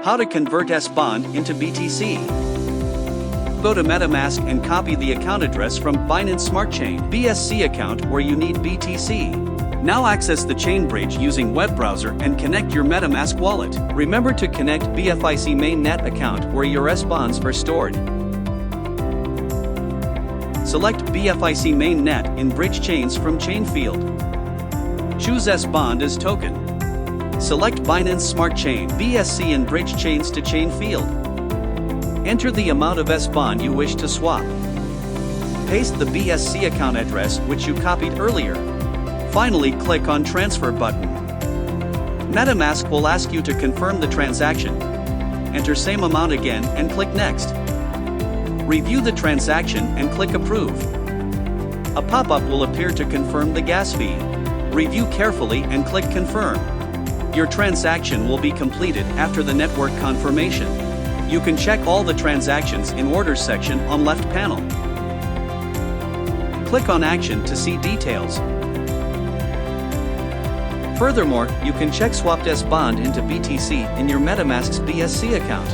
How to convert SBond into BTC. Go to MetaMask and copy the account address from Binance Smart Chain (BSC) account where you need BTC. Now access the chain bridge using web browser and connect your MetaMask wallet. Remember to connect BFIC Main Net account where your SBonds are stored. Select BFIC Main Net in bridge chains from chain field. Choose SBond as token. Select Binance Smart Chain (BSC) in bridge chains to chain field. Enter the amount of SBond you wish to swap. Paste the BSC account address which you copied earlier. Finally, click on Transfer button. MetaMask will ask you to confirm the transaction. Enter same amount again and click Next. Review the transaction and click Approve. A pop-up will appear to confirm the gas fee. Review carefully and click Confirm. Your transaction will be completed after the network confirmation. You can check all the transactions in Orders section on left panel. Click on Action to see details. Furthermore, you can check swapped SBond into BTC in your MetaMask's BSC account.